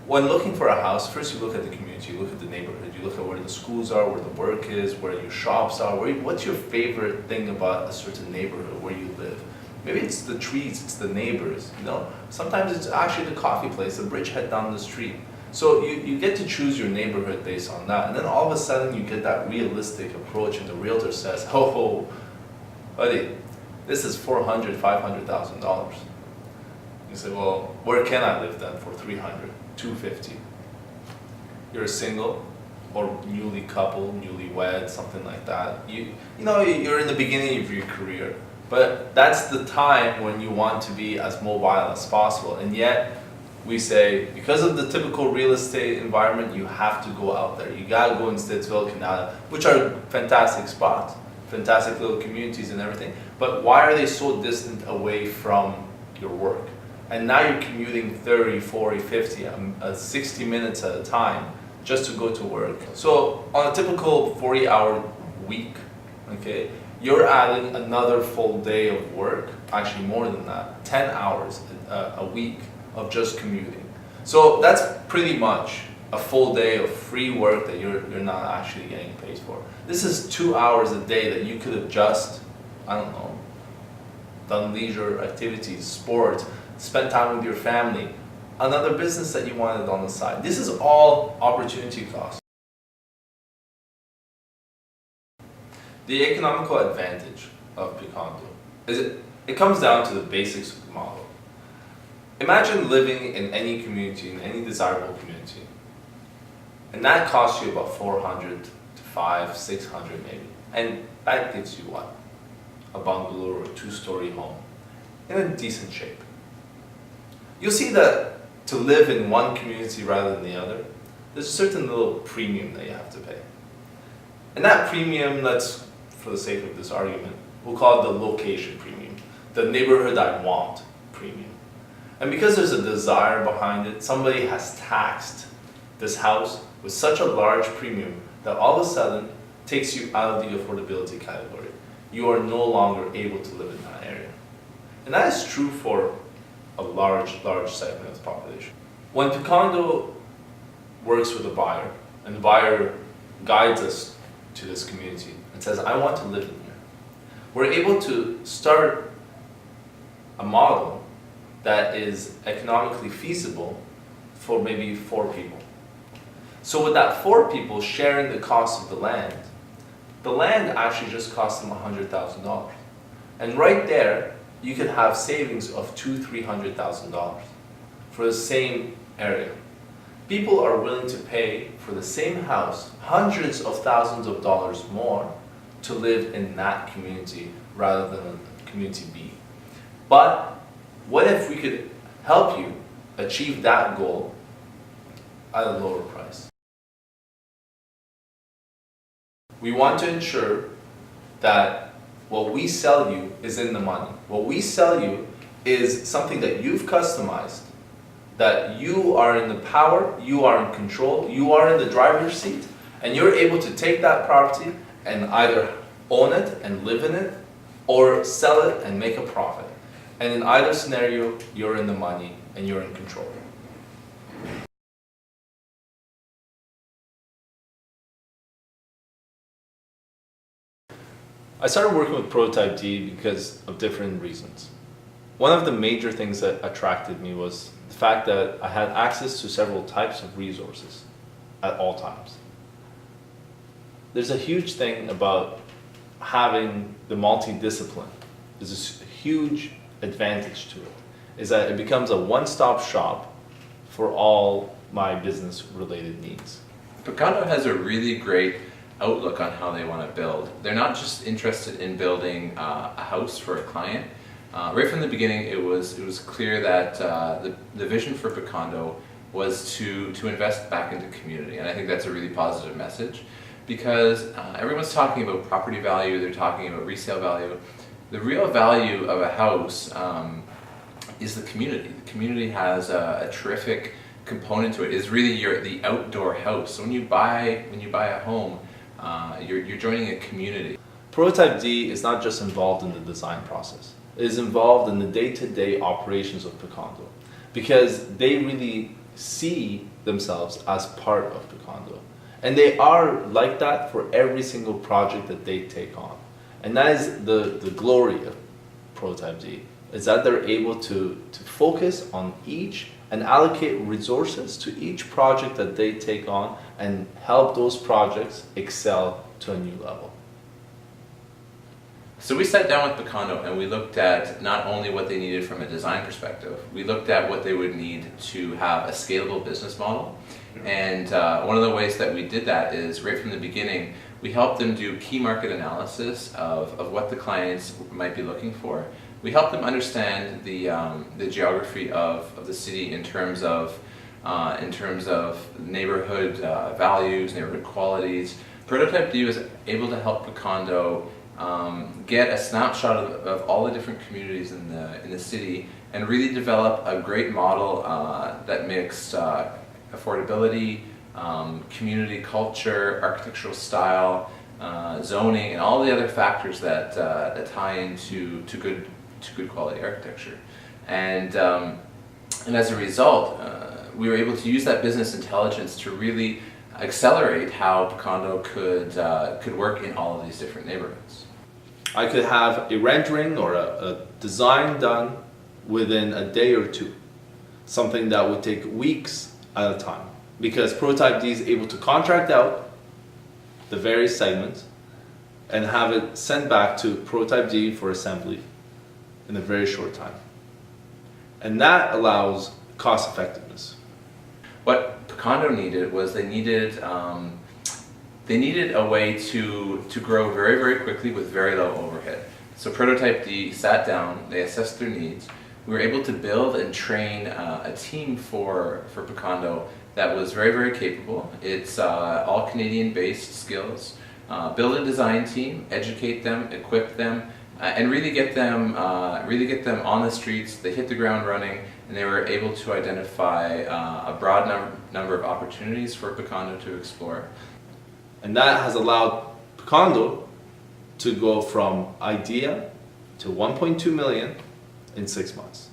when looking for a house, first you look at the community, you look at the neighborhood, you look at where the schools are, where the work is, where your shops are, what's your favorite thing about a certain neighborhood, where you live. Maybe it's the trees, it's the neighbors, you know. Sometimes it's actually the coffee place, the bridgehead down the street. So you get to choose your neighborhood based on that. And then all of a sudden you get that realistic approach and the realtor says, ho, buddy, this is $400,000, $500,000. You say, well, where can I live then for $300,000, $250,000? You're single or newly coupled, newlywed, something like that. You know, you're in the beginning of your career, but that's the time when you want to be as mobile as possible. And yet we say, because of the typical real estate environment, you have to go out there. You gotta go in Stittsville, Canada, which are fantastic spots, fantastic little communities and everything. But why are they so distant away from your work? And now you're commuting 30, 40, 50, 60 minutes at a time just to go to work. So on a typical 40-hour week, okay, you're adding another full day of work, actually more than that, 10 hours a week of just commuting. So that's pretty much a full day of free work that you're not actually getting paid for. This is 2 hours a day that you could have just, I don't know, done leisure activities, sports, spent time with your family, another business that you wanted on the side. This is all opportunity cost. The economical advantage of Picondo is it comes down to the basics of the model. Imagine living in any community, in any desirable community, and that costs you about $400 to $500, $600 maybe, and that gives you what? A bungalow or a two-story home in a decent shape. You'll see that to live in one community rather than the other, there's a certain little premium that you have to pay. And that premium, let's, for the sake of this argument, we'll call it the location premium, the neighborhood I want premium. And because there's a desire behind it, somebody has taxed this house with such a large premium that all of a sudden takes you out of the affordability category. You are no longer able to live in that area. And that is true for a large segment of the population. When Picondo works with a buyer, and the buyer guides us to this community and says, I want to live in here, we're able to start a model that is economically feasible for maybe 4 people. So with that 4 people sharing the cost of the land actually just costs them $100,000. And right there, you could have savings of $200,000, $300,000 for the same area. People are willing to pay for the same house hundreds of thousands of dollars more to live in that community rather than community B. But what if we could help you achieve that goal at a lower price? We want to ensure that what we sell you is in the money. What we sell you is something that you've customized, that you are in the power, you are in control, you are in the driver's seat, and you're able to take that property and either own it and live in it, or sell it and make a profit. And in either scenario, you're in the money and you're in control. I started working with PrototypeD because of different reasons. One of the major things that attracted me was the fact that I had access to several types of resources at all times. There's a huge thing about having the multidiscipline. There's a huge advantage to it, is that it becomes a one-stop shop for all my business-related needs. Picondo has a really great outlook on how they want to build. They're not just interested in building a house for a client. Right from the beginning, it was clear that the vision for Picondo was to invest back into community, and I think that's a really positive message, because everyone's talking about property value, they're talking about resale value. The real value of a house is the community. The community has a terrific component to it. It's really the outdoor house. So when you buy a home, you're joining a community. PrototypeD is not just involved in the design process. It is involved in the day-to-day operations of Picondo, because they really see themselves as part of Picondo. And they are like that for every single project that they take on. And that is the glory of PrototypeD, is that they're able to focus on each and allocate resources to each project that they take on and help those projects excel to a new level. So we sat down with Picondo and we looked at not only what they needed from a design perspective, we looked at what they would need to have a scalable business model. And one of the ways that we did that is right from the beginning, we helped them do key market analysis of what the clients might be looking for. We helped them understand the geography of the city in terms of neighborhood values, neighborhood qualities. PrototypeD was able to help Picondo get a snapshot of all the different communities in the city and really develop a great model that mixed affordability, community culture, architectural style, zoning, and all the other factors that tie into good quality architecture. And as a result, we were able to use that business intelligence to really accelerate how Picondo could work in all of these different neighborhoods. I could have a rendering or a design done within a day or two, something that would take weeks at a time, because PrototypeD is able to contract out the various segments and have it sent back to PrototypeD for assembly in a very short time. And that allows cost effectiveness. What Picondo needed was they needed a way to grow very, very quickly with very low overhead. So PrototypeD sat down, they assessed their needs. We were able to build and train a team for Picondo that was very, very capable. It's all Canadian-based skills. Build a design team, educate them, equip them, and really get them on the streets. They hit the ground running, and they were able to identify a broad number of opportunities for Picondo to explore. And that has allowed Picondo to go from idea to 1.2 million in 6 months.